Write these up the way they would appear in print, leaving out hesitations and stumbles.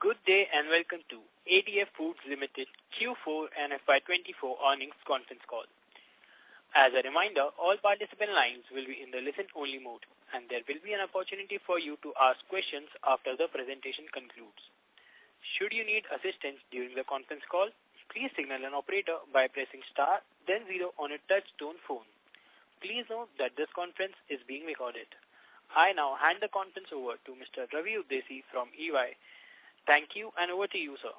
Good day and welcome to ADF Foods Limited Q4 and FY2024 earnings conference call. As a reminder, all participant lines will be in the listen-only mode, and there will be an opportunity for you to ask questions after the presentation concludes. Should you need assistance during the conference call, please signal an operator by pressing star, then 0 on a touch-tone phone. Please note that this conference is being recorded. I now hand the conference over to Mr. Ravi Udesi from EY. Thank you, and over to you, sir.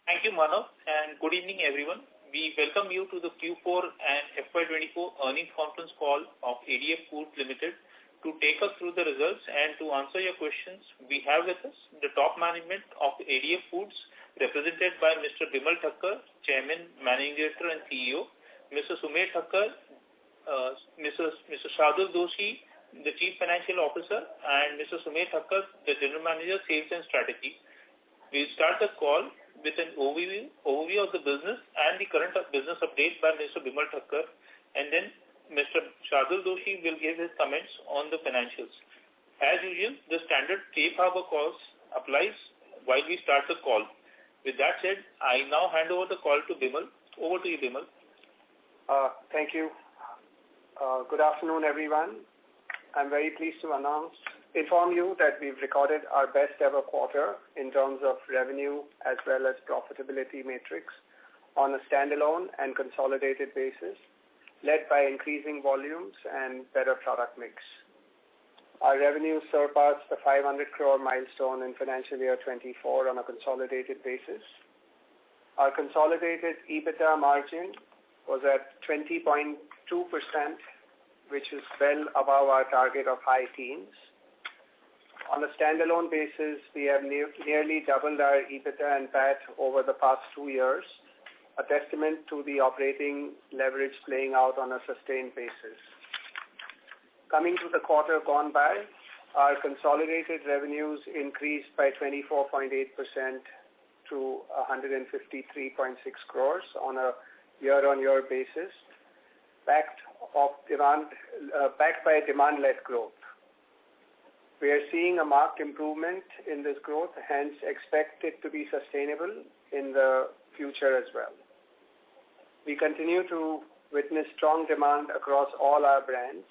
Thank you, Manav, and good evening, everyone. We welcome you to the Q4 and FY24 earnings conference call of ADF Foods Limited. To take us through the results and to answer your questions, we have with us the top management of ADF Foods, represented by Mr. Bimal Thakkar, Chairman, Managing Director and CEO, Mr. Sumer Thakkar, Mr. Shardul Doshi, the Chief Financial Officer, and Mr. Sumer Thakkar, the General Manager, Sales and Strategy. We'll start the call with an overview of the business and the current business update by Mr. Bimal Thakkar, and then Mr. Shardul Doshi will give his comments on the financials. As usual, the standard safe harbor clause applies while we start the call. With that said, I now hand over the call to Bimal. Over to you, Bimal. Thank you. Good afternoon, everyone. I'm very pleased to inform you that we've recorded our best ever quarter in terms of revenue as well as profitability matrix on a standalone and consolidated basis, led by increasing volumes and better product mix. Our revenue surpassed the 500 crore milestone in financial year 24 on a consolidated basis. Our consolidated EBITDA margin was at 20.2%, which is well above our target of high teens. On a standalone basis, we have nearly doubled our EBITDA and PAT over the past 2 years, a testament to the operating leverage playing out on a sustained basis. Coming to the quarter gone by, our consolidated revenues increased by 24.8% to 153.6 crores on a year-on-year basis, backed by demand-led growth. We are seeing a marked improvement in this growth, hence expect it to be sustainable in the future as well. We continue to witness strong demand across all our brands.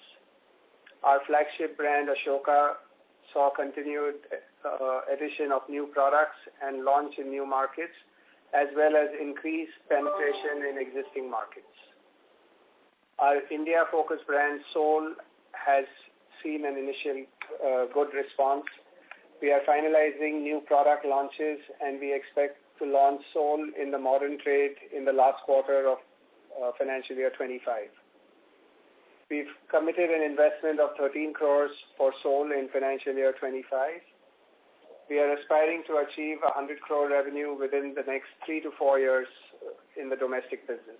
Our flagship brand, Ashoka, saw continued addition of new products and launch in new markets, as well as increased penetration in existing markets. Our India-focused brand, Soul, has seen an initial good response. We are finalizing new product launches, and we expect to launch Soul in the modern trade in the last quarter of financial year 25. We've committed an investment of 13 crores for Soul in financial year 25. We are aspiring to achieve 100 crore revenue within the next 3 to 4 years in the domestic business.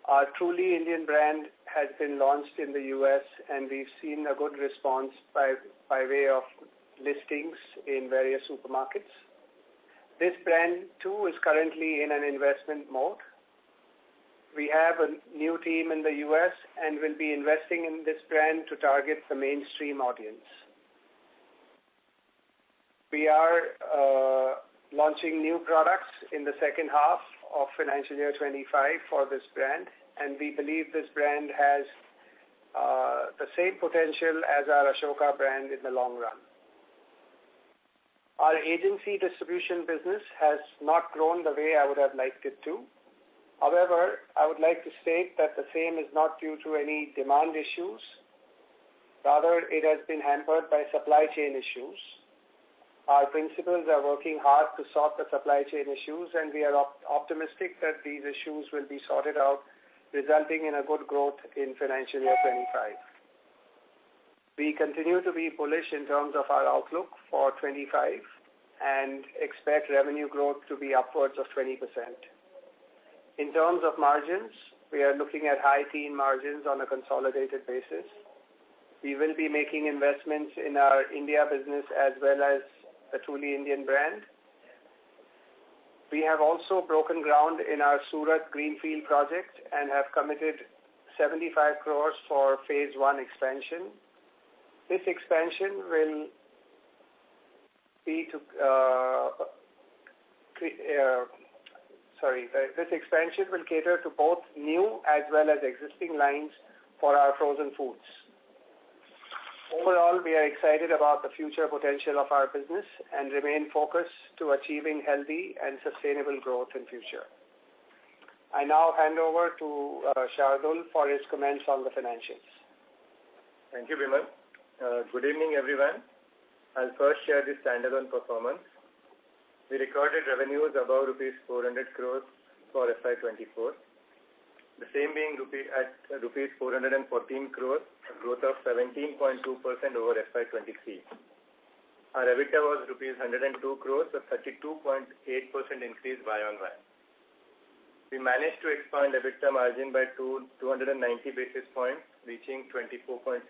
Our Truly Indian brand has been launched in the US, and we've seen a good response by way of listings in various supermarkets. This brand, too, is currently in an investment mode. We have a new team in the US and will be investing in this brand to target the mainstream audience. We are launching new products in the second half of financial year 25 for this brand, and we believe this brand has the same potential as our Ashoka brand in the long run. Our agency distribution business has not grown the way I would have liked it to. However, I would like to state that the same is not due to any demand issues. Rather, it has been hampered by supply chain issues. Our principals are working hard to sort the supply chain issues, and we are optimistic that these issues will be sorted out, resulting in a good growth in financial year 25. We continue to be bullish in terms of our outlook for 25 and expect revenue growth to be upwards of 20%. In terms of margins, we are looking at high teen margins on a consolidated basis. We will be making investments in our India business as well as the Truly Indian brand. We have also broken ground in our Surat Greenfield project and have committed 75 crores for phase 1 expansion. This expansion will this expansion will cater to both new as well as existing lines for our frozen foods. Overall, we are excited about the future potential of our business and remain focused to achieving healthy and sustainable growth in future. I now hand over to Shardul for his comments on the financials. Thank you, Bimal. Good evening, everyone. I'll first share the standalone performance. We recorded revenues above rupees 400 crores for FY24. The same being at rupees 414 crores, a growth of 17.2% over FY23. Our EBITDA was rupees 102 crores, a 32.8% increase Y-on-Y. We managed to expand EBITDA margin by 290 basis points, reaching 24.6%.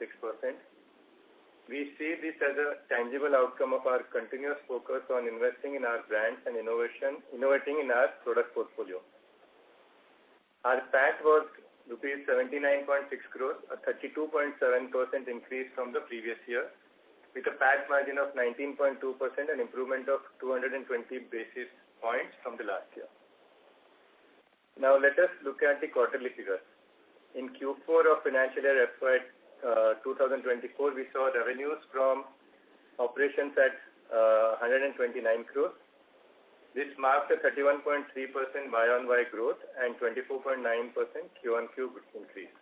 We see this as a tangible outcome of our continuous focus on investing in our brands and innovating in our product portfolio. Our PAT was rupees 79.6 crores, a 32.7% increase from the previous year, with a PAT margin of 19.2%, an improvement of 220 basis points from the last year. Now let us look at the quarterly figures. In Q4 of financial year FY 2024, we saw revenues from operations at 129 crores. This marked a 31.3% Y-on-Y growth and 24.9% Q-on-Q increase.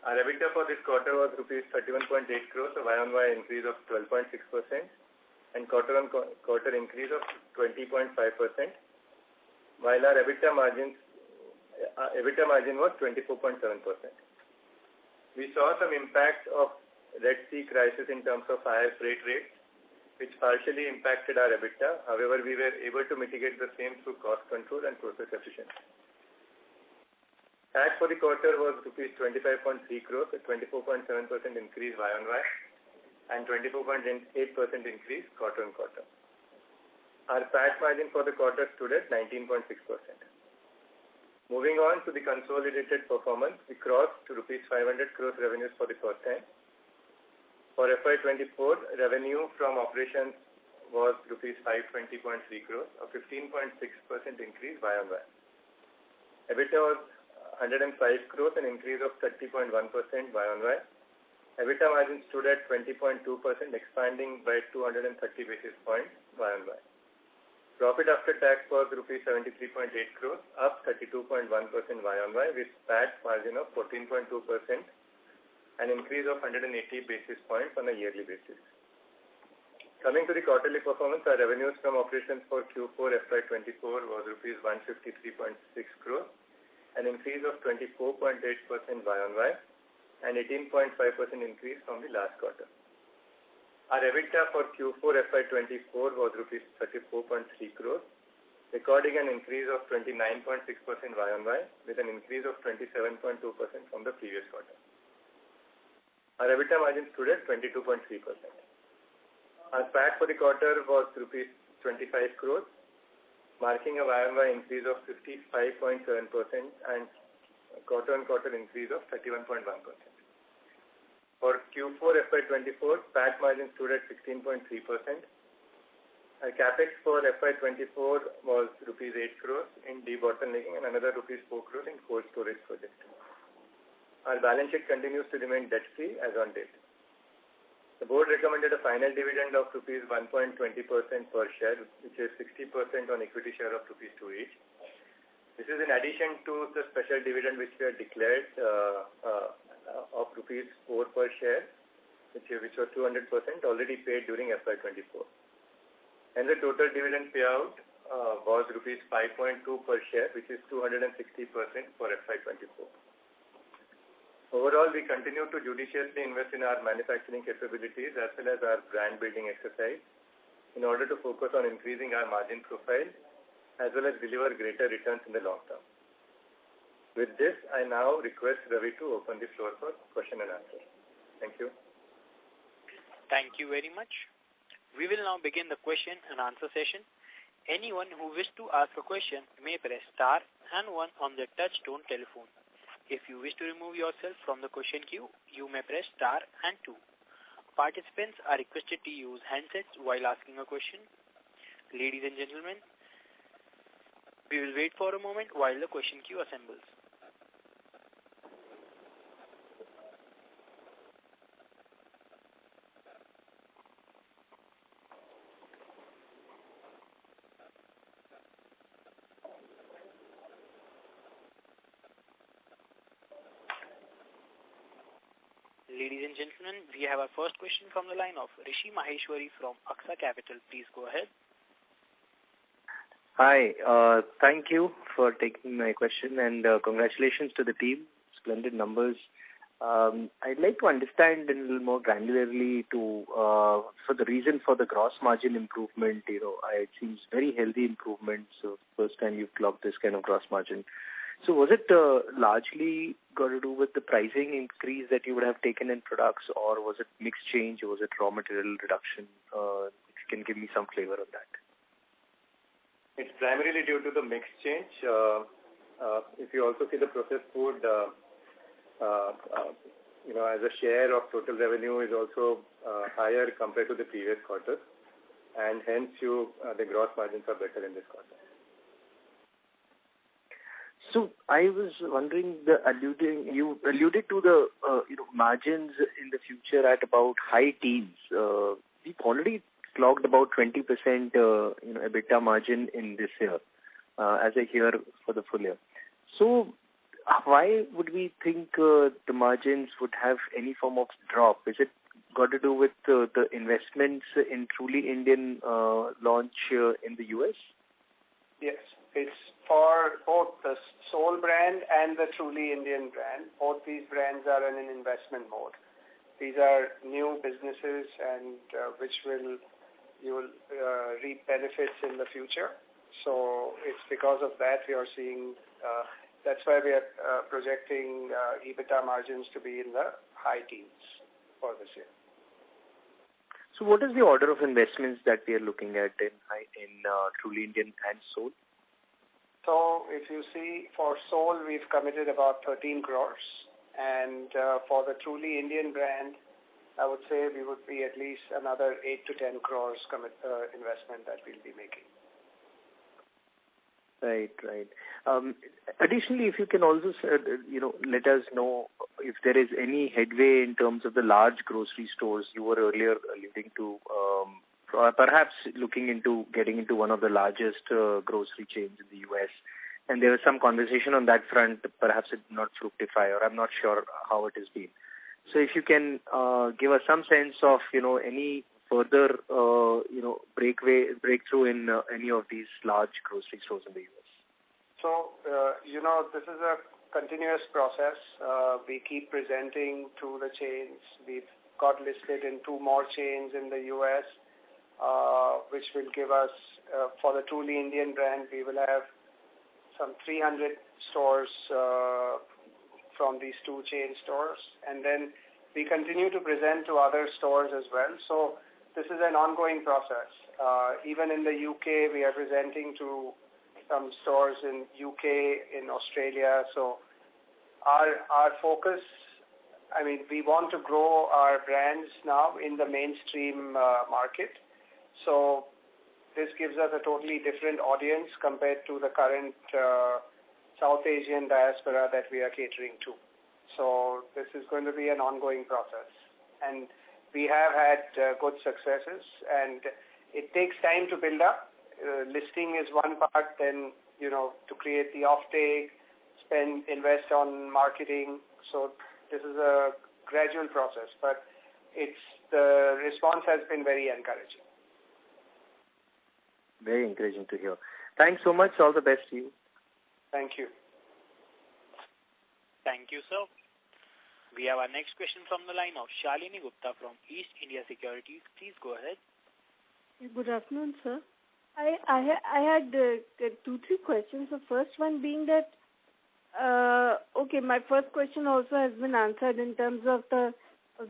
Our EBITDA for this quarter was rupees 31.8 crores, a Y-on-Y increase of 12.6%, and quarter-on-quarter increase of 20.5%, while our EBITDA margin was 24.7%. We saw some impact of Red Sea crisis in terms of higher freight rates, which partially impacted our EBITDA. However, we were able to mitigate the same through cost control and process efficiency. PAT for the quarter was rupees 25.3 crores, a 24.7% increase Y-on-Y, and 24.8% increase quarter-on-quarter. Our PAT margin for the quarter stood at 19.6%. Moving on to the consolidated performance, we crossed to rupees 500 crores revenues for the first time. For FY24, revenue from operations was rupees 520.3 crores, a 15.6% increase Y-on-Y. EBITDA was 105 crores, an increase of 30.1% Y-on-Y. EBITDA margin stood at 20.2%, expanding by 230 basis points Y-on-Y. Profit after tax was rupees 73.8 crores, up 32.1% Y-on-Y, with PAT margin of 14.2%, an increase of 180 basis points on a yearly basis. Coming to the quarterly performance, our revenues from operations for Q4 FY24 was rupees 153.6 crores, an increase of 24.8% Y-on-Y, and 18.5% increase from the last quarter. Our EBITDA for Q4 FY24 was rupees 34.3 crores, recording an increase of 29.6% Y-on-Y, with an increase of 27.2% from the previous quarter. Our EBITDA margin stood at 22.3%. Our PAT for the quarter was rupees 25 crores, marking a Y-on-Y increase of 55.7% and quarter-on-quarter increase of 31.1%. For Q4 FY24, PAT margin stood at 16.3%. Our capex for FY24 was rupees 8 crores in debottlenecking and another rupees 4 crores in cold storage project. Our balance sheet continues to remain debt-free as on date. The board recommended a final dividend of rupees 1.20% per share, which is 60% on equity share of rupees 2 each. This is in addition to the special dividend which we had declared of rupees 4 per share, which was 200% already paid during FY24. And the total dividend payout was rupees 5.2 per share, which is 260% for FY24. Overall, we continue to judiciously invest in our manufacturing capabilities as well as our brand building exercise in order to focus on increasing our margin profile as well as deliver greater returns in the long term. With this, I now request Ravi to open the floor for question and answer. Thank you. Thank you very much. We will now begin the question and answer session. Anyone who wishes to ask a question may press star and 1 on their touch-tone telephone. If you wish to remove yourself from the question queue, you may press star and 2. participants are requested to use handsets while asking a question. Ladies and gentlemen, we will wait for a moment while the question queue assembles. Ladies and gentlemen, we have our first question from the line of Rishi Maheshwari from Aksa Capital. Please go ahead. Hi, thank you for taking my question and congratulations to the team. Splendid numbers. I'd like to understand a little more granularly for the reason for the gross margin improvement. It seems very healthy improvement. So first time you've clocked this kind of gross margin. So was it largely got to do with the pricing increase that you would have taken in products, or was it mix change, or was it raw material reduction? If you can give me some flavor on that. It's primarily due to the mix change. If you also see the processed food, as a share of total revenue is also higher compared to the previous quarter, and hence the gross margins are better in this quarter. So I was wondering, you alluded to the margins in the future at about high teens. We've already clocked about 20% EBITDA margin in this year, as I hear for the full year. So why would we think the margins would have any form of drop? Is it got to do with the investments in Truly Indian launch in the US? Yes, it's for both the Soul brand and the Truly Indian brand. Both these brands are in an investment mode. These are new businesses and you will reap benefits in the future. So it's because of that we are seeing, that's why we are projecting EBITDA margins to be in the high teens for this year. So what is the order of investments that we are looking at in Truly Indian and Soul? So if you see, for Soul, we've committed about 13 crores. And for the Truly Indian brand, I would say we would be at least another 8 to 10 crores investment that we'll be making. Right. Additionally, if you can also, let us know if there is any headway in terms of the large grocery stores you were earlier alluding to, perhaps looking into getting into one of the largest grocery chains in the US. And there was some conversation on that front. Perhaps it did not fructify, or I'm not sure how it has been. So if you can give us some sense of any further breakthrough in any of these large grocery stores in the US. So this is a continuous process. We keep presenting to the chains. We've got listed in 2 more chains in the US, which will give us for the Truly Indian brand, we will have some 300 stores from these 2 chain stores, and then we continue to present to other stores as well. So this is an ongoing process. Even in the UK, we are presenting to some stores in UK, in Australia. So our focus, we want to grow our brands now in the mainstream market. So this gives us a totally different audience compared to the current South Asian diaspora that we are catering to. So this is going to be an ongoing process. And we have had good successes, and it takes time to build up. Listing is one part, then, to create the offtake, invest on marketing. So this is a gradual process, but the response has been very encouraging. Very encouraging to hear. Thanks so much. All the best to you. Thank you. Thank you, sir. We have our next question from the line of Shalini Gupta from East India Securities. Please go ahead. Good afternoon, sir. I had 2-3 questions. The first one being that, my first question also has been answered in terms of the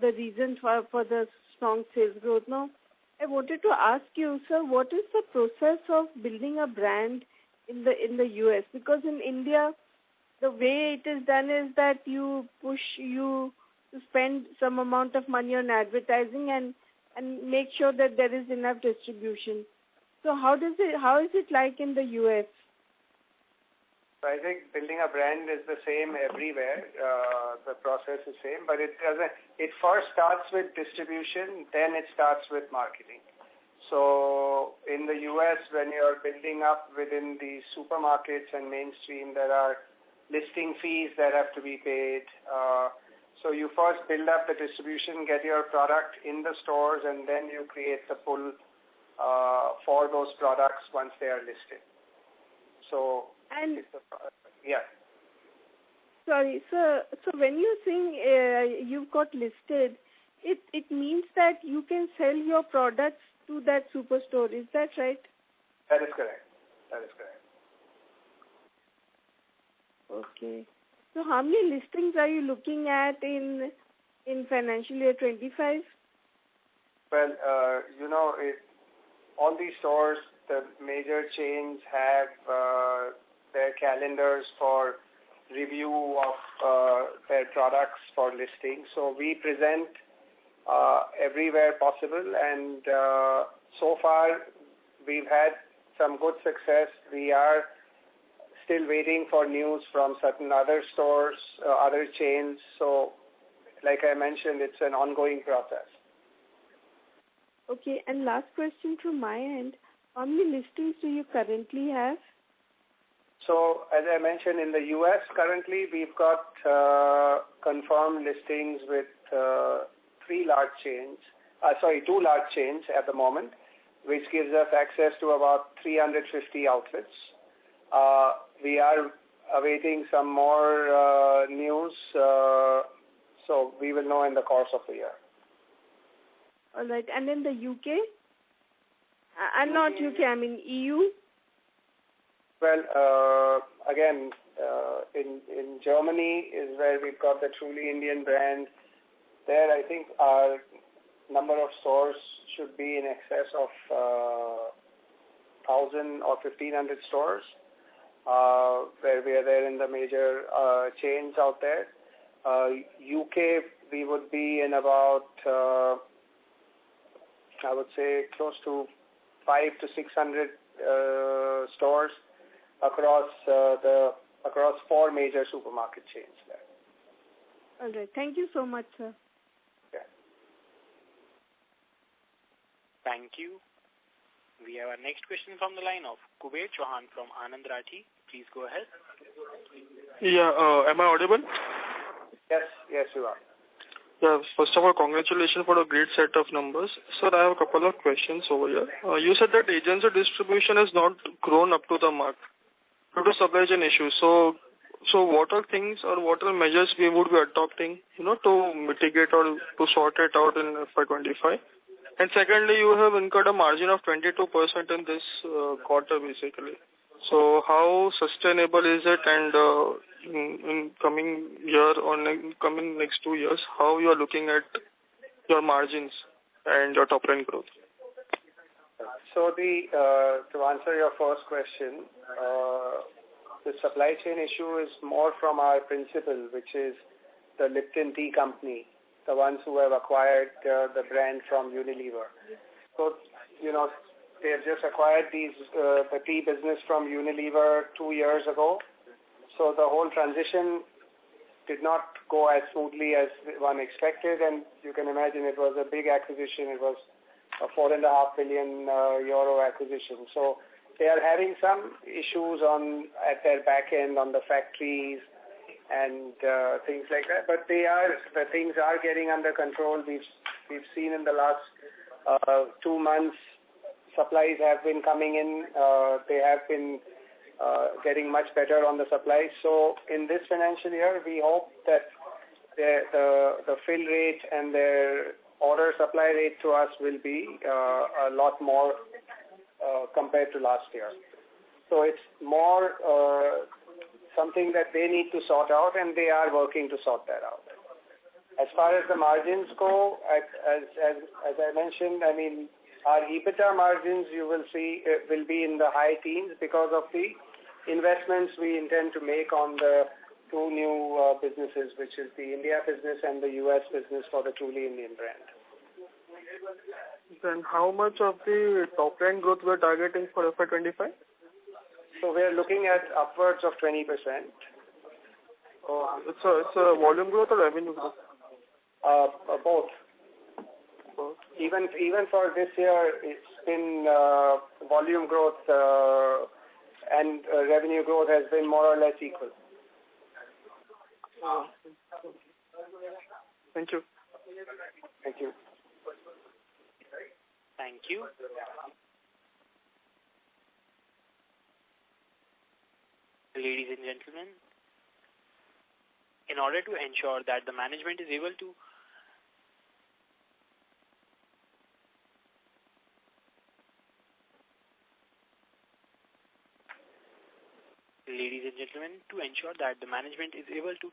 reason for the strong sales growth. Now, I wanted to ask you, sir, what is the process of building a brand in the US? Because in India, the way it is done is that you spend some amount of money on advertising and make sure that there is enough distribution. So how is it like in the US? So I think building a brand is the same everywhere. The process is same, but it first starts with distribution, then it starts with marketing. So in the US, when you're building up within the supermarkets and mainstream, there are listing fees that have to be paid. So you first build up the distribution, get your product in the stores, and then you create the pull for those products once they are listed. So yeah. Sorry, so when you saying you've got listed, it means that you can sell your products to that superstore. Is that right? That is correct. Okay. So how many listings are you looking at in financial year 25? Well, all these stores, the major chains have their calendars for review of their products for listing. So we present everywhere possible, and so far we've had some good success. We are still waiting for news from certain other stores, other chains. So like I mentioned, it's an ongoing process. Okay, and last question from my end. How many listings do you currently have? So as I mentioned, in the US currently we've got confirmed listings with two large chains at the moment, which gives us access to about 350 outlets. We are awaiting some more news, so we will know in the course of the year. All right, and in the UK? Not UK, I mean EU? Well, again, in Germany is where we've got the truly Indian brand. There, I think our number of stores should be in excess of 1,000 or 1,500 stores, where we are there in the major chains out there. UK, we would be in about, I would say, close to 500 to 600 stores across four major supermarket chains there. All right. Thank you so much, sir. Yeah. Thank you. We have our next question from the line of Kuber Chauhan from Anand Rathi. Please go ahead. Yeah, am I audible? Yes, you are. Yeah, first of all, congratulations for a great set of numbers. Sir, I have a couple of questions over here. You said that agency distribution has not grown up to the mark due to supply chain issues. So what are things or what are measures we would be adopting, to mitigate or to sort it out in FY25? And secondly, you have incurred a margin of 22% in this quarter, basically. So how sustainable is it, and in coming year or coming next 2 years, how you are looking at your margins and your top line growth? So to answer your first question, the supply chain issue is more from our principal, which is the Lipton Tea Company, the ones who have acquired the brand from Unilever. So, they have just acquired the tea business from Unilever 2 years ago. So the whole transition did not go as smoothly as one expected, and you can imagine it was a big acquisition. It was a 4.5 billion euro acquisition. So they are having some issues at their back end on the factories and things like that. But the things are getting under control. We've seen in the last 2 months, supplies have been coming in. They have been getting much better on the supplies. So in this financial year, we hope that the fill rate and their order supply rate to us will be a lot more compared to last year. So it's more something that they need to sort out, and they are working to sort that out. As far as the margins go, as I mentioned, I mean, our EBITDA margins, you will see, will be in the high teens because of the investments we intend to make on the two new businesses, which is the India business and the US business for the Truly Indian brand. Then how much of the top line growth we're targeting for FY25? So we're looking at upwards of 20%. It's a volume growth or revenue growth? Both. Even for this year, it's been volume growth and revenue growth has been more or less equal. Thank you. Thank you. Thank you. Ladies and gentlemen, in order to ensure that the management is able to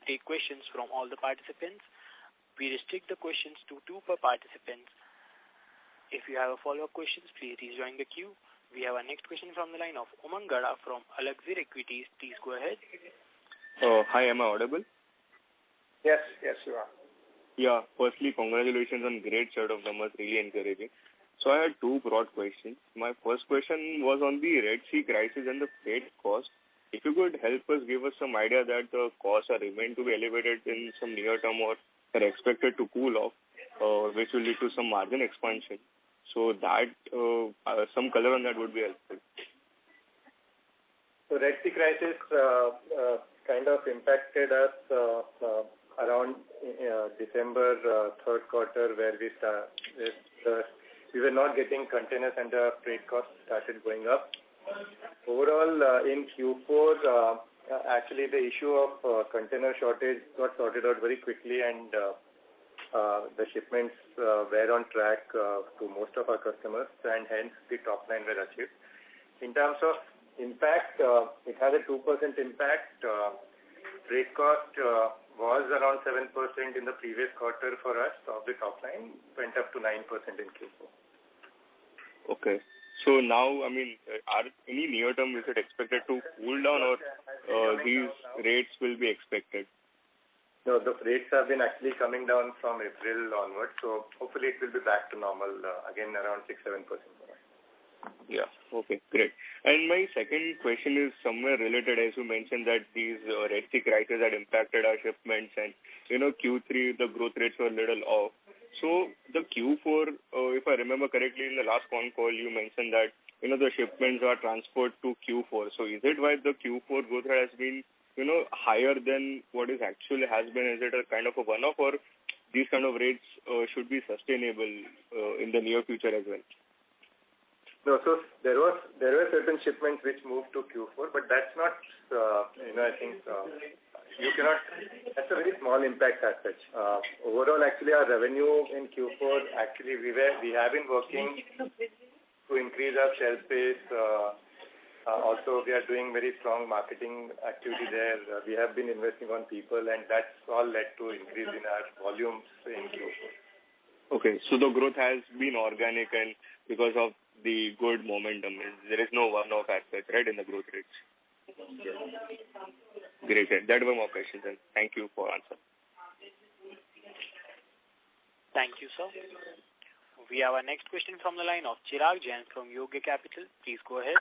take questions from all the participants, we restrict the questions to 2 per participant. If you have a follow-up questions, please rejoin the queue. We have our next question from the line of Umang Gada from Alaxir Equities. Please go ahead. Hi, am I audible? Yes, you are. Yeah, firstly, congratulations on great set of numbers, really encouraging. So I had 2 broad questions. My first question was on the Red Sea crisis and the freight cost. If you could help us, give us some idea that the costs are remain to be elevated in some near term or are expected to cool off, which will lead to some margin expansion. So that some color on that would be helpful. So Red Sea crisis kind of impacted us around December third quarter, where we were not getting containers and the freight costs started going up. Overall, in Q4, actually the issue of container shortage got sorted out very quickly, and the shipments were on track to most of our customers, and hence the top line were achieved. In terms of impact, it has a 2% impact. Freight cost was around 7% in the previous quarter for us of the top line, went up to 9% in Q4. Okay. So now, I mean, are any near term, is it expected to cool down, or these rates will be expected? No, the rates have been actually coming down from April onwards, so hopefully it will be back to normal again around 6-7%. Yeah. Okay, great. And my second question is somewhere related, as you mentioned that these Red Sea crisis had impacted our shipments, and Q3 the growth rates were a little off. So the Q4, if I remember correctly, in the last phone call you mentioned that the shipments are transferred to Q4. So is it why the Q4 growth rate has been higher than what is actually has been? Is it a kind of a one-off, or these kind of rates should be sustainable in the near future as well? No, so there were certain shipments which moved to Q4, but that's not, I think you cannot, that's a very small impact as such. Overall, actually, our revenue in Q4, actually, we have been working to increase our shelf space. Also, we are doing very strong marketing activity there. We have been investing on people, and that's all led to increase in our volumes in Q4. Okay, so the growth has been organic and because of the good momentum. There is no one-off aspect, right, in the growth rates? Yes. Great. That were my questions, and thank you for answering. Thank you, sir. We have our next question from the line of Chirag Jain from Yoga Capital. Please go ahead.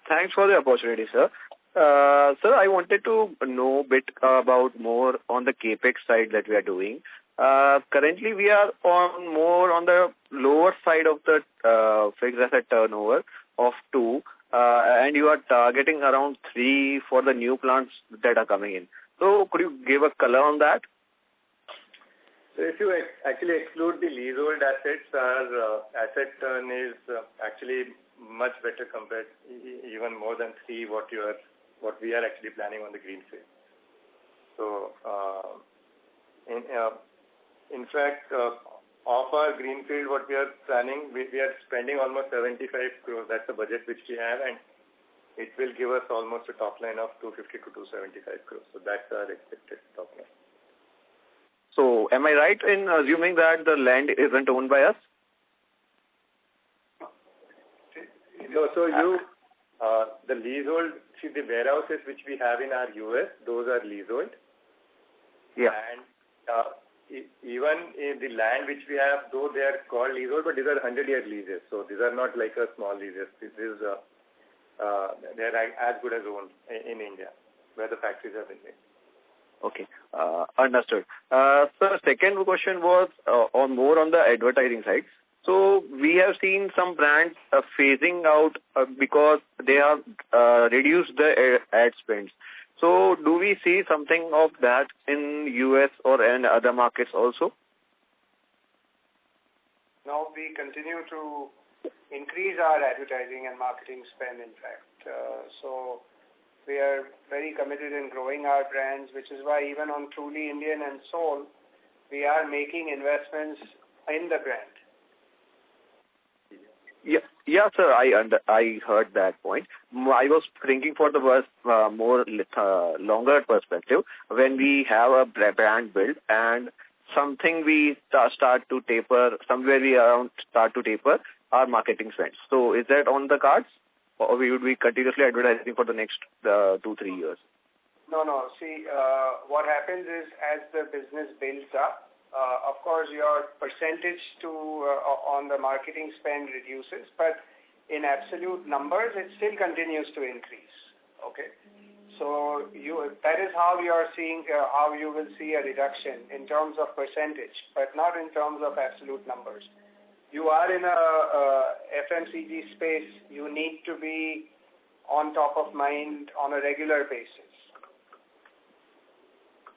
Thanks for the opportunity, sir. Sir, I wanted to know a bit about more on the capex side that we are doing. Currently, we are more on the lower side of the fixed asset turnover of 2, and you are targeting around 3 for the new plants that are coming in. So could you give a color on that? So if you actually exclude the leasehold assets, our asset turn is actually much better compared, even more than 3 what we are actually planning on the greenfield. So in fact, of our greenfield, what we are planning, we are spending almost 75 crores. That's the budget which we have, and it will give us almost a top line of 250 to 275 crores. So that's our expected top line. So am I right in assuming that the land isn't owned by us? No, so the leasehold, see the warehouses which we have in our US, those are leasehold. Yeah. And even in the land which we have, though they are called leasehold, but these are 100-year leases. So these are not like a small leases. This is they are as good as owned in India, where the factories have been made. Okay, understood. So second question was more on the advertising side. So we have seen some brands phasing out because they have reduced the ad spends. So do we see something of that in US or in other markets also? No, we continue to increase our advertising and marketing spend, in fact. So we are very committed in growing our brands, which is why even on Truly Indian and Soul, we are making investments in the brand. Yeah, sir. I heard that point. I was thinking for the more longer perspective when we have a brand build and something we start to taper, somewhere we around start to taper our marketing spends. So is that on the cards, or we would be continuously advertising for the next 2-3 years? No. See, what happens is as the business builds up, of course, your percentage on the marketing spend reduces, but in absolute numbers, it still continues to increase. Okay, so that is how you are seeing how you will see a reduction in terms of percentage, but not in terms of absolute numbers. You are in a FMCG space. You need to be on top of mind on a regular basis.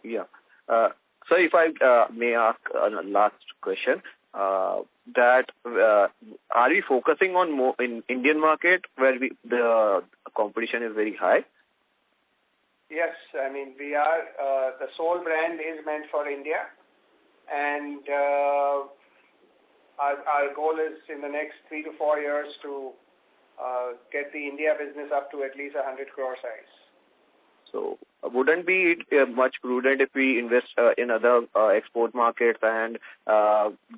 Yeah. So if I may ask a last question, that are we focusing on more in Indian market where the competition is very high? Yes, I mean we are. The Soul brand is meant for India, and our goal is in the next 3 to 4 years to get the India business up to at least 100 crore size. So wouldn't be much prudent if we invest in other export markets and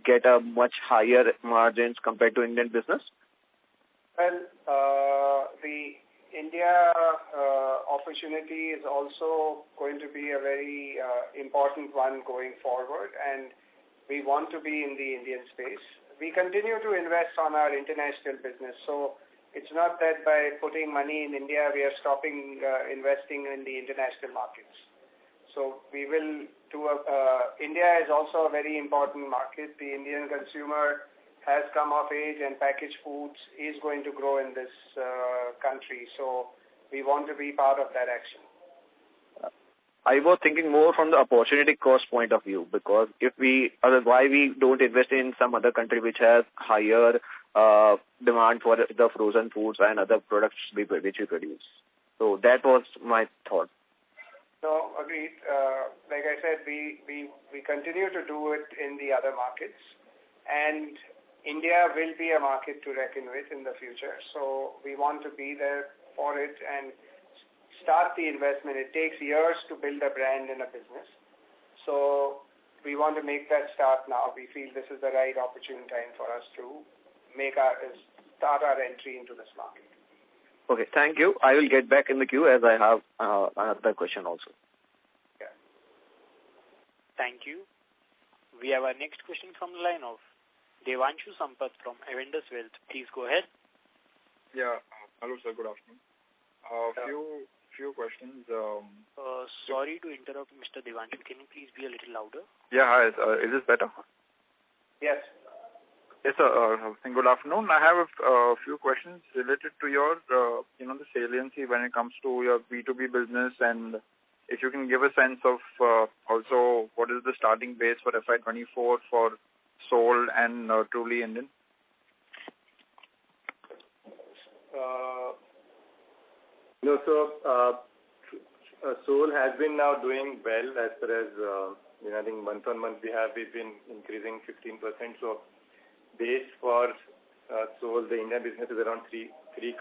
get a much higher margins compared to Indian business? Well, the India opportunity is also going to be a very important one going forward, and we want to be in the Indian space. We continue to invest on our international business, so it's not that by putting money in India we are stopping investing in the international markets. So we will do India is also a very important market. The Indian consumer has come of age, and packaged foods is going to grow in this country. So we want to be part of that action. I was thinking more from the opportunity cost point of view, because why we don't invest in some other country which has higher demand for the frozen foods and other products which we produce. So that was my thought. No, agreed. Like I said, we continue to do it in the other markets, and India will be a market to reckon with in the future. So we want to be there for it and start the investment. It takes years to build a brand in a business. So we want to make that start now. We feel this is the right opportune time for us to start our entry into this market. Okay, thank you. I will get back in the queue as I have another question also. Yeah. Thank you. We have our next question from the line of Devanshu Sampath from Avendus Wealth. Please go ahead. Yeah. Hello, sir. Good afternoon. Few questions. Sorry to interrupt, Mr. Devanshu. Can you please be a little louder? Yeah, hi. Is this better? Yes. Yes, sir. Good afternoon. I have a few questions related to your, the saliency when it comes to your B2B business, and if you can give a sense of also what is the starting base for FY24 for Soul and Truly Indian. No, so Soul has been now doing well as far as I think month on month we've been increasing 15%. So base for Soul, the India business is around 3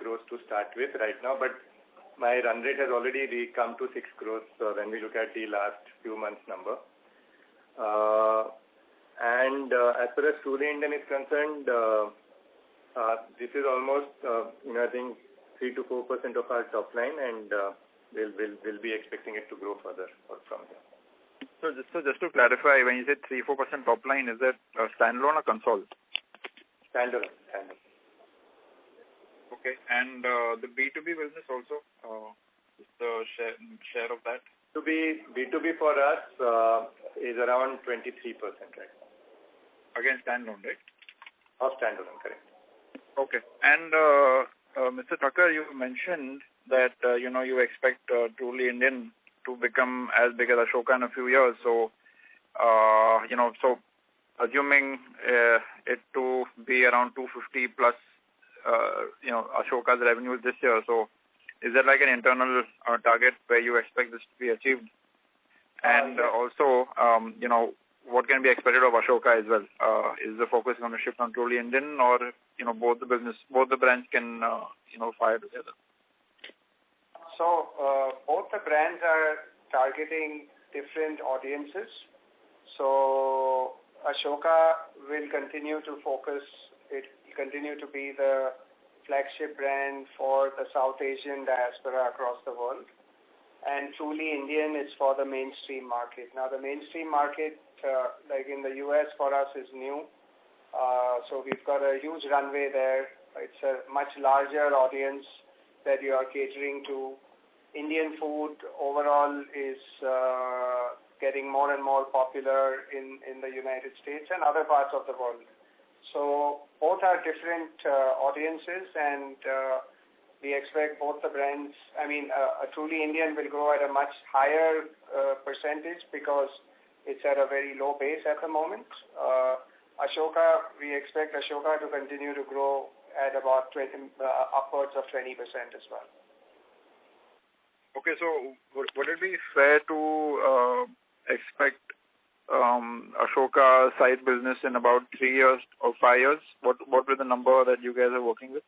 crores to start with right now, but my run rate has already come to 6 crores when we look at the last few months number. And as far as Truly Indian is concerned, this is almost I think 3 to 4% of our top line, and we'll be expecting it to grow further from here. So just to clarify, when you said 3-4% top line, is that standalone or console? Standalone. Okay. And the B2B business also, the share of that? B2B for us is around 23%, right? Again, standalone, right? Of standalone, correct. Okay. And Mr. Thakkar, you mentioned that you expect Truly Indian to become as big as Ashoka in a few years. So so assuming it to be around 250 plus Ashoka's revenues this year, so is there like an internal target where you expect this to be achieved? And also what can be expected of Ashoka as well? Is the focus going to shift on Truly Indian, or both the brands can fire together? So both the brands are targeting different audiences. So Ashoka will continue to focus. It will continue to be the flagship brand for the South Asian diaspora across the world. And Truly Indian is for the mainstream market. Now the mainstream market, like in the US for us, is new. So we've got a huge runway there. It's a much larger audience that you are catering to. Indian food overall is getting more and more popular in the United States and other parts of the world. So both are different audiences, and we expect both the brands. I mean, a Truly Indian will grow at a much higher percentage because it's at a very low base at the moment. Ashoka, we expect Ashoka to continue to grow at about upwards of 20% as well. Okay, so would it be fair to expect Ashoka side business in about 3 years or 5 years? What were the number that you guys are working with?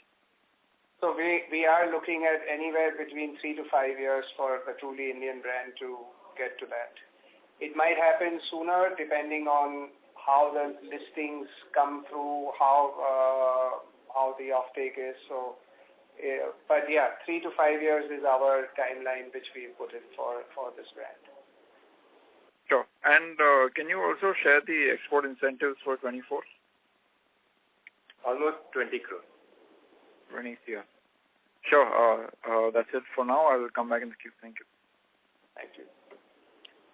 So we are looking at anywhere between 3 to 5 years for the Truly Indian brand to get to that. It might happen sooner depending on how the listings come through, how the offtake is. So, but yeah, 3 to 5 years is our timeline which we put in for this brand. Sure. And can you also share the export incentives for 24? Almost 20 crores. 20 crores. Sure. That's it for now. I will come back in the queue. Thank you. Thank you.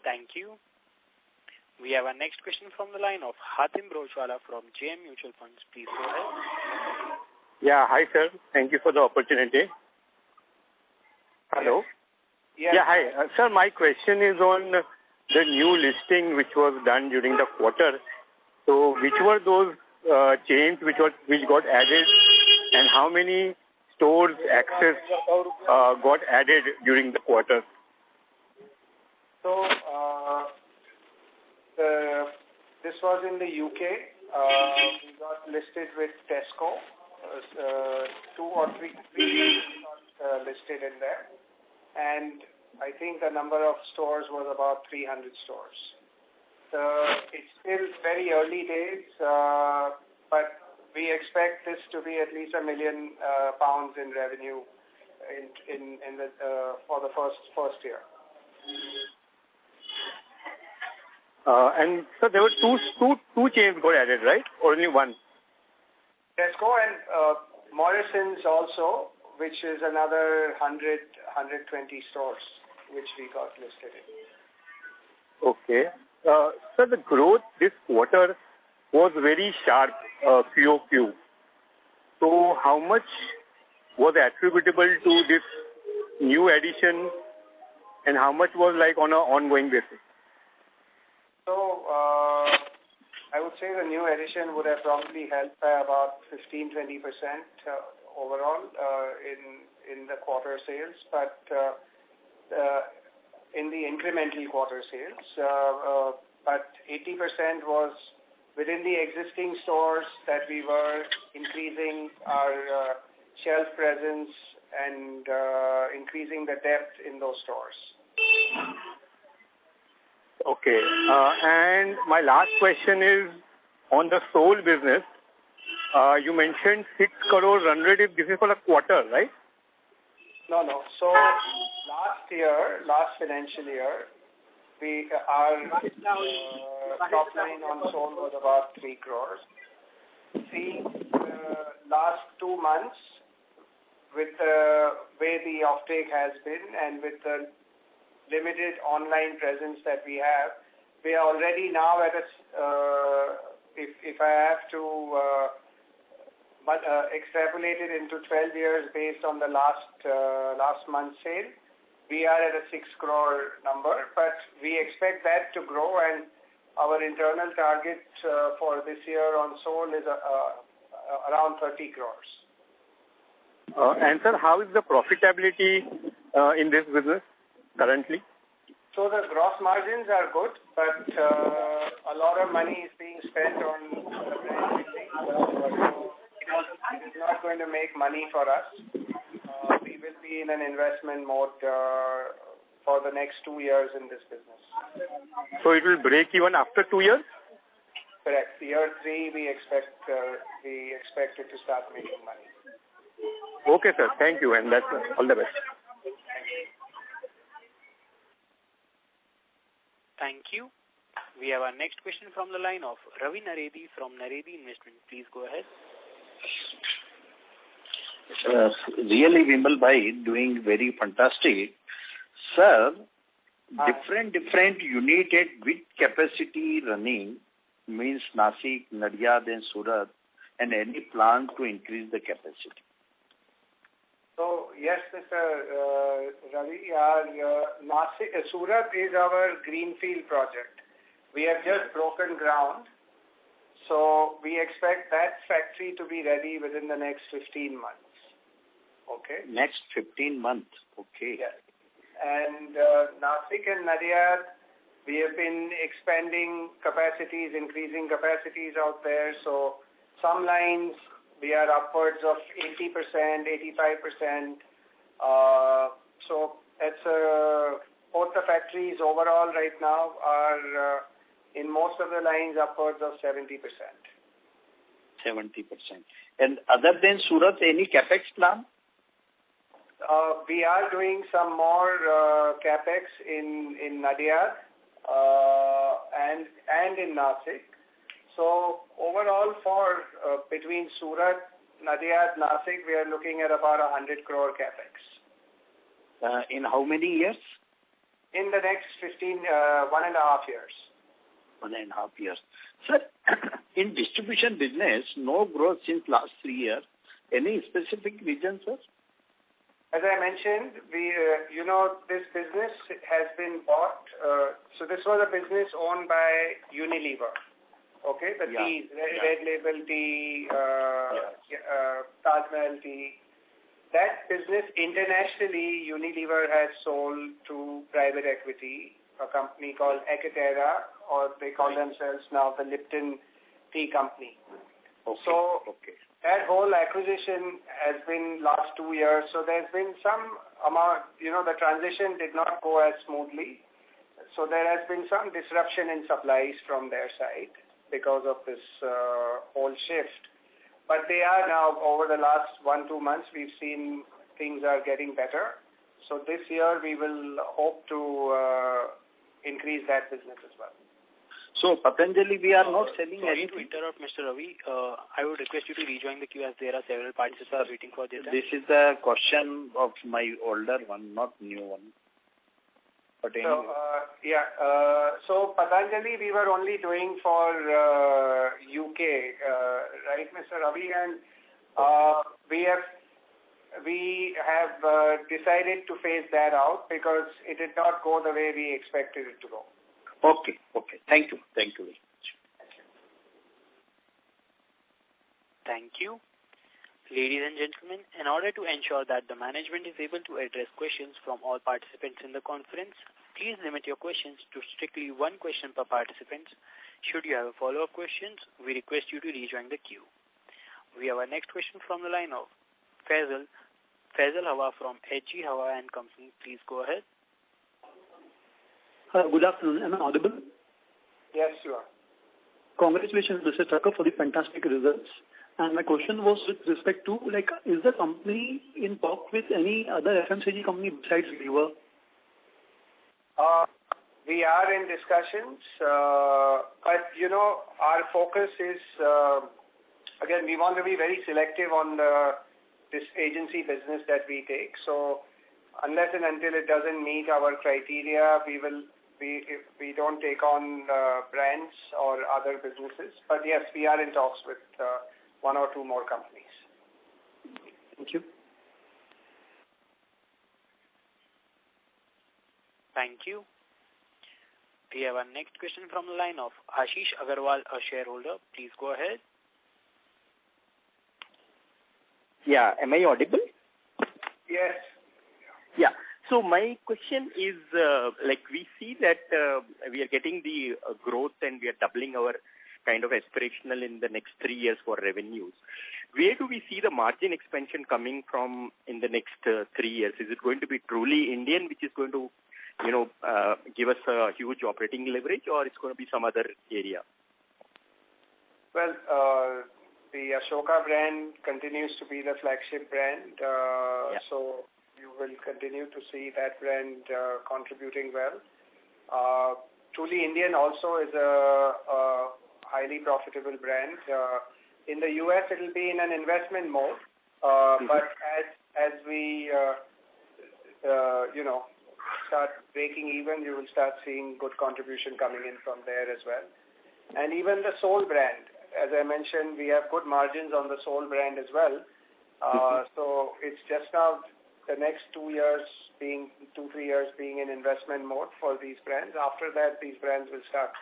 Thank you. We have our next question from the line of Hatim Brochwala from JM Mutual Funds. Please go ahead. Yeah, hi sir. Thank you for the opportunity. Hello? Yes. Yeah, hi. Sir, my question is on the new listing which was done during the quarter. So which were those chains which got added, and how many stores access got added during the quarter? So this was in the UK. We got listed with Tesco. 2 or 3 got listed in there, and I think the number of stores was about 300 stores. It's still very early days, but we expect this to be at least £1 million in revenue for the first year. And so there were two chains got added, right? Or only one? Tesco and Morrison's also, which is another 120 stores which we got listed in. Okay. So the growth this quarter was very sharp, QOQ. So how much was attributable to this new addition, and how much was like on an ongoing basis? So I would say the new addition would have probably helped by about 15-20% overall in the quarter sales, but in the incremental quarter sales. But 80% was within the existing stores that we were increasing our shelf presence and increasing the depth in those stores. Okay. And my last question is on the Soul business. You mentioned 6 crore run rate. This is for a quarter, right? No. So last financial year, our top line on Soul was about 3 crores. See, last 2 months, with the way the offtake has been and with the limited online presence that we are already now at if I have to extrapolate it into 12 years based on the last month's sale, we are at a 6 crore number, but we expect that to grow, and our internal target for this year on Soul is around 30 crores. And sir, how is the profitability in this business currently? So the gross margins are good, but a lot of money is being spent on the brand building. It is not going to make money for us. We will be in an investment mode for the next 2 years in this business. So it will break even after 2 years? Correct. Year 3, we expect it to start making money. Okay, sir. Thank you, and that's all the best. Thank you. We have our next question from the line of Ravi Naredi from Naredi Investment. Please go ahead. Really, Vimal bhai, doing very fantastic. Sir, different unit at which capacity running means Nasik, Nadiad and Surat, and any plan to increase the capacity? So, yes, Mr. Ravi, Surat is our greenfield project. We have just broken ground, so we expect that factory to be ready within the next 15 months. Okay? Next 15 months, okay. Yes. And Nasik and Nadiad, we have been expanding capacities, increasing capacities out there. So some lines we are upwards of 80%, 85%. So it's both the factories overall right now are in most of the lines upwards of 70%. 70%. And other than Surat, any capex plan? We are doing some more capex in Nadiad and in Nasik. So overall, for between Surat, Nadiad, Nasik, we are looking at about 100 crore capex. In how many years? In the next 1.5 years. 1.5 years. Sir, in distribution business, no growth since last 3 years. Any specific reason, sir? As I mentioned, this business has been bought. So this was a business owned by Unilever. Okay, the tea, Red Label tea, Taj Mahal tea. That business internationally, Unilever has sold to private equity, a company called Ekatera, or they call themselves now the Lipton Tea Company. Okay. That whole acquisition has been last 2 years, so there's been some amount, the transition did not go as smoothly. So there has been some disruption in supplies from their side because of this whole shift. But they are now, over the last 1-2 months, we've seen things are getting better. So this year we will hope to increase that business as well. So Patanjali, we are not selling Sorry anything. to interrupt, Mr. Ravi. I would request you to rejoin the queue as there are several participants waiting for this. This is the question of my older one, not new one. But anyway. So Patanjali, we were only doing for UK, right, Mr. Ravi, and we have decided to phase that out because it did not go the way we expected it to go. Okay. Thank you very much. Thank you. Ladies and gentlemen, in order to ensure that the management is able to address questions from all participants in the conference, please limit your questions to strictly one question per participant. Should you have a follow-up questions, we request you to rejoin the queue. We have our next question from the line of Faisal Hawa from HG Hawa and Company. Please go ahead. Good afternoon. Am I audible? Yes, you are. Congratulations, Mr. Thakur, for the fantastic results. And my question was with respect to, like, is the company in talk with any other FMCG company besides Lever? We are in discussions, but our focus is, again, we want to be very selective on this agency business that we take. So unless and until it doesn't meet our criteria, we don't take on brands or other businesses. But yes, we are in talks with one or two more companies. Thank you. Thank you. We have our next question from the line of Ashish Agarwal, a shareholder. Please go ahead. Yeah, am I audible? Yes. Yeah. So my question is, we see that we are getting the growth and we are doubling our kind of aspirational in the next 3 years for revenues. Where do we see the margin expansion coming from in the next 3 years? Is it going to be truly Indian, which is going to give us a huge operating leverage, or it's going to be some other area? Well, the Ashoka brand continues to be the flagship brand. So you will continue to see that brand contributing well. Truly Indian also is a highly profitable brand. In the US, it will be in an investment mode, but as we start breaking even, you will start seeing good contribution coming in from there as well. And even the Soul brand, as I mentioned, we have good margins on the Soul brand as well. So it's just now the next 2 years being 2-3 years being in investment mode for these brands. After that, these brands will start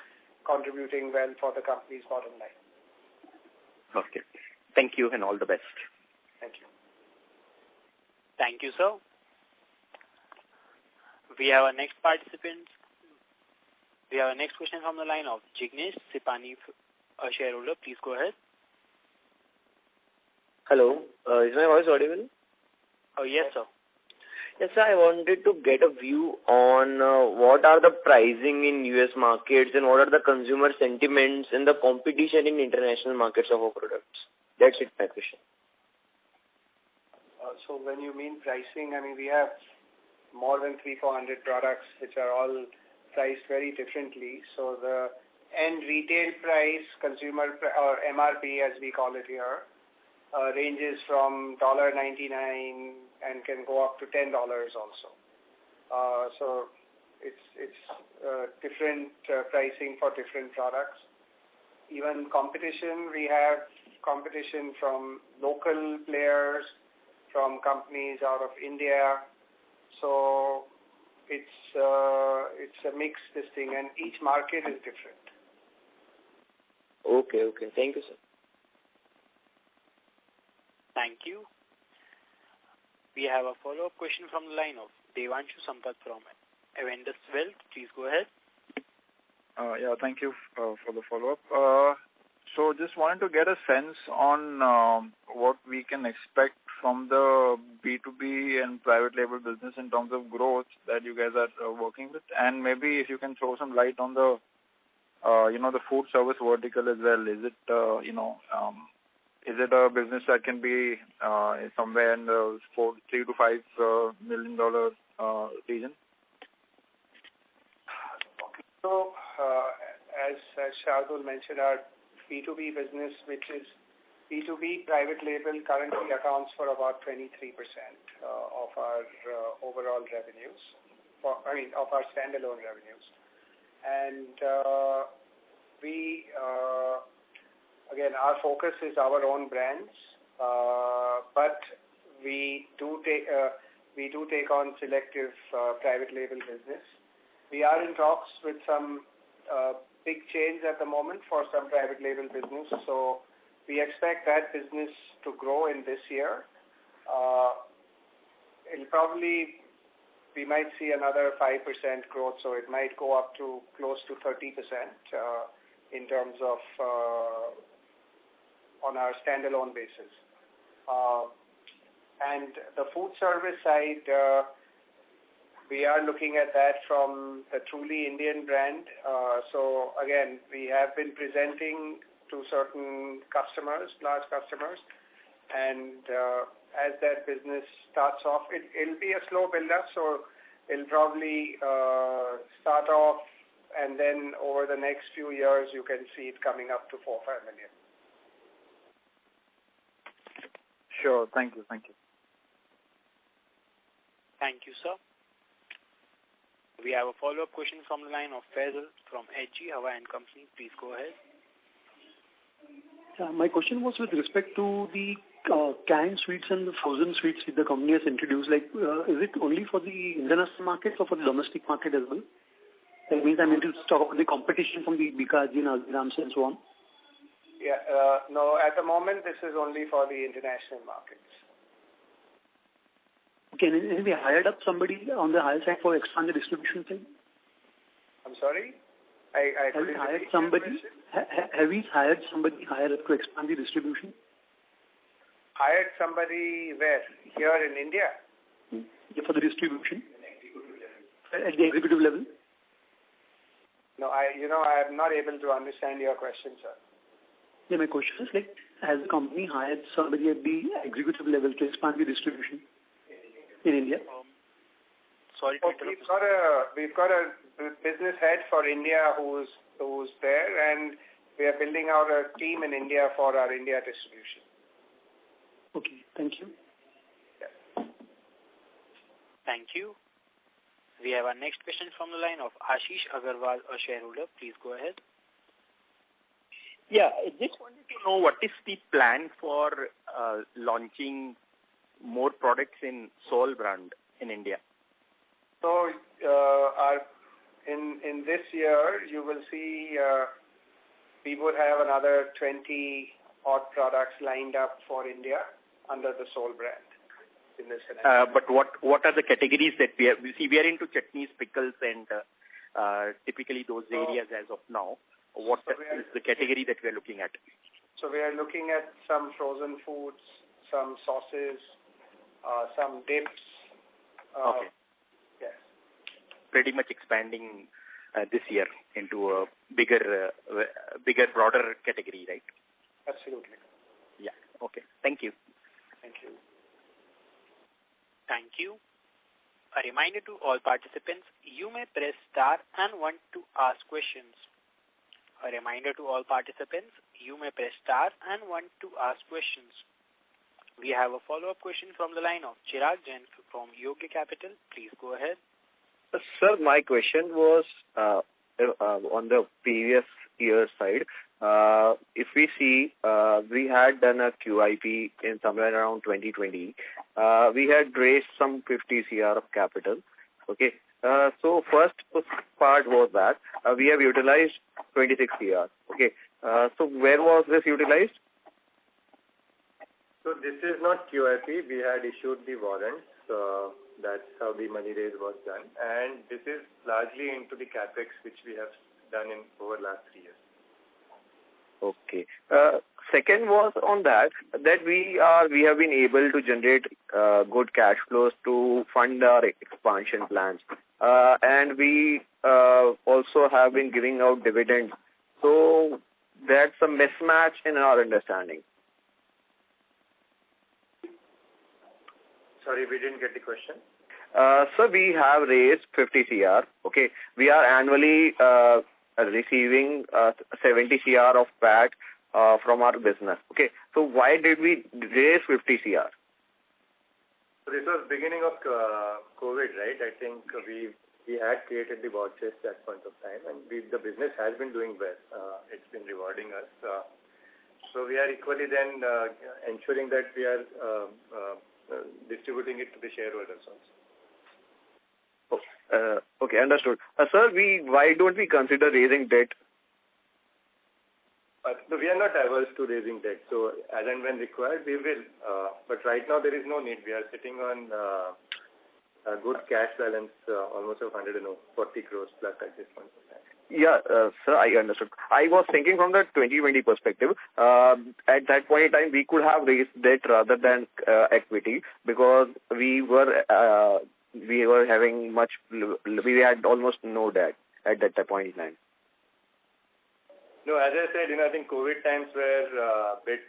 contributing well for the company's bottom line. Okay. Thank you and all the best. Thank you. Thank you, sir. We have our next participant. We have our next question from the line of Jignesh Sipani, a shareholder. Please go ahead. Hello. Is my voice audible? Oh, yes, sir. Yes, sir. I wanted to get a view on what are the pricing in US markets and what are the consumer sentiments and the competition in international markets of our products. That's it, my question. So when you mean pricing, I mean, we have more than 300-400 products which are all priced very differently. So the end retail price, consumer or MRP as we call it here, ranges from $1.99 and can go up to $10 also. So it's different pricing for different products. Even competition, we have competition from local players, from companies out of India. So it's a mixed thing, and each market is different. Okay. Thank you, sir. Thank you. We have a follow-up question from the line of Devanshu Sampath from Avendus Wealth. Please go ahead. Yeah, thank you for the follow-up. So just wanted to get a sense on what we can expect from the B2B and private label business in terms of growth that you guys are working with, and maybe if you can throw some light on the the food service vertical as well. Is it is it a business that can be somewhere in the $3 to $5 million region? So as Shardul mentioned, our B2B business, which is B2B private label, currently accounts for about 23% of our overall revenues, of our standalone revenues. And we, again, our focus is our own brands, but we do take on selective private label business. We are in talks with some big chains at the moment for some private label business, so we expect that business to grow in this year. It'll probably, we might see another 5% growth, so it might go up to close to 30% in terms of on our standalone basis. And the food service side, we are looking at that from the Truly Indian brand. So again, we have been presenting to certain customers, large customers, and as that business starts off, it'll be a slow build-up, so it'll probably start off, and then over the next few years, you can see it coming up to 4 or 5 million. Sure. Thank you. Thank you. Thank you, sir. We have a follow-up question from the line of Faisal from HG Hawa and Company. Please go ahead. My question was with respect to the canned sweets and the frozen sweets that the company has introduced. Like, is it only for the international market or for the domestic market as well? That means I mean to talk about the competition from the Bikaji and Algrams and so on. Yeah, no, at the moment, this is only for the international markets. Okay, and have we hired up somebody on the higher side for expanded distribution thing? I'm sorry? Have we hired somebody? Have we hired somebody higher up to expand the distribution? Hired somebody where? Here in India? Yeah, for the distribution? At the executive level? No, I'm not able to understand your question, sir. Yeah, my question is like, has the company hired somebody at the executive level to expand the distribution in India? Sorry to interrupt. We've got a business head for India who's there, and we are building out a team in India for our India distribution. Okay, thank you. Yeah. Thank you. We have our next question from the line of Ashish Agarwal, a shareholder. Please go ahead. Yeah, I just wanted to know what is the plan for launching more products in Sol brand in India? So, in this year, you will see we would have another 20 odd products lined up for India under the Sol brand in this financial. But what are the categories that we have? See, we are into chutneys, pickles, and typically those areas as of now. What is the category that we are looking at? So we are looking at some frozen foods, some sauces, some dips. Okay. Yes. Pretty much expanding this year into a bigger, broader category, right? Absolutely. Yeah. Okay. Thank you. Thank you. Thank you. A reminder to all participants, you may press star and 1 to ask questions. A reminder to all participants, you may press star and 1 to ask questions. We have a follow-up question from the line of Chirag Jain from Yogi Capital. Please go ahead. Sir, my question was on the previous year side. If we see, we had done a QIP in somewhere around 2020. We had raised some 50 CR of capital. Okay. So first part was that we have utilized 26 CR. Okay. So where was this utilized? So this is not QIP. We had issued the warrants. That's how the money raise was done. And this is largely into the capex which we have done in over last 3 years. Okay. Second was on that we have been able to generate good cash flows to fund our expansion plans. And we also have been giving out dividends. So that's a mismatch in our understanding. Sorry, we didn't get the question. So we have raised 50 CR. Okay. We are annually receiving 70 CR of PAT from our business. Okay. So why did we raise 50 CR? So this was beginning of COVID, right? I think we had created the war chest at that point of time, and the business has been doing well. It's been rewarding us. So we are equally then ensuring that we are distributing it to the shareholders also. Okay, understood. Sir, why don't we consider raising debt? So we are not averse to raising debt. So as and when required, we will. But right now there is no need. We are sitting on a good cash balance, almost 140 crores plus at this point of time. Yeah, sir, I understood. I was thinking from the 2020 perspective. At that point in time, we could have raised debt rather than equity because we were having we had almost no debt at that point in time. No, as I said, I think COVID times were a bit,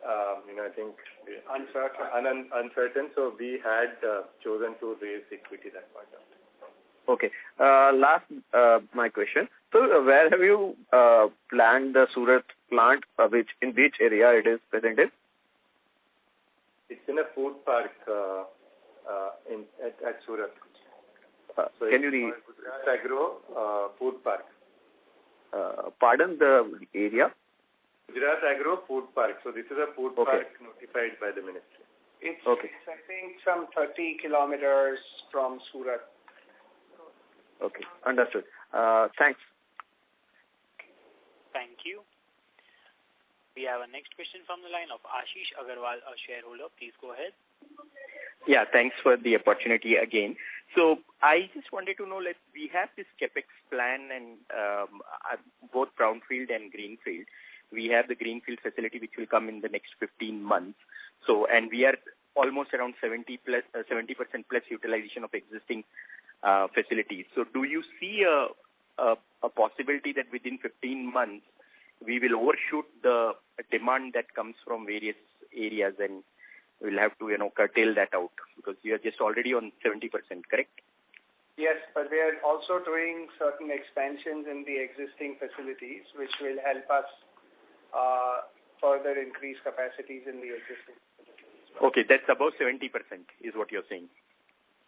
I think uncertain. So we had chosen to raise equity that point of time. Okay. Last, my question. So, where have you planned the Surat plant? In which area it is present in? It's in a food park at Surat. So can you read? Gujarat Agro Food Park. Pardon the area? Gujarat Agro Food Park. So this is a food park notified by the ministry. It's I think some 30 kilometers from Surat. Okay, understood. Thanks. Thank you. We have a next question from the line of Ashish Agarwal, a shareholder. Please go ahead. Yeah, thanks for the opportunity again. So I just wanted to know, we have this capex plan and both brownfield and greenfield. We have the greenfield facility which will come in the next 15 months. So, and we are almost around 70% plus utilization of existing facilities. So do you see a possibility that within 15 months we will overshoot the demand that comes from various areas and we'll have to, curtail that out because we are just already on 70%, correct? Yes, but we are also doing certain expansions in the existing facilities which will help us further increase capacities in the existing facilities. Okay, that's above 70% is what you're saying.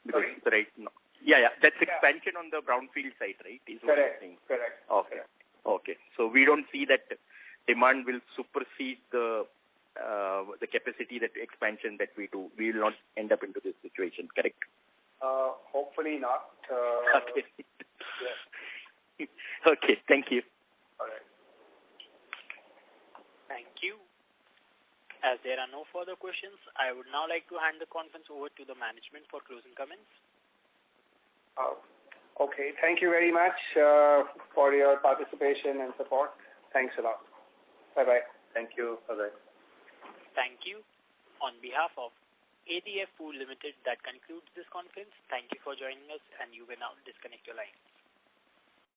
Because that's expansion on the brownfield side, right? Is what you're saying. Correct. Okay. So we don't see that demand will supersede the capacity, that expansion that we do. We will not end up into this situation, correct? Hopefully not. Okay. Okay, thank you. All right. Thank you. As there are no further questions, I would now like to hand the conference over to the management for closing comments. Okay, thank you very much for your participation and support. Thanks a lot. Bye-bye. Thank you. Bye-bye. Thank you. On behalf of ADF Food Limited, that concludes this conference. Thank you for joining us, and you may now disconnect your line.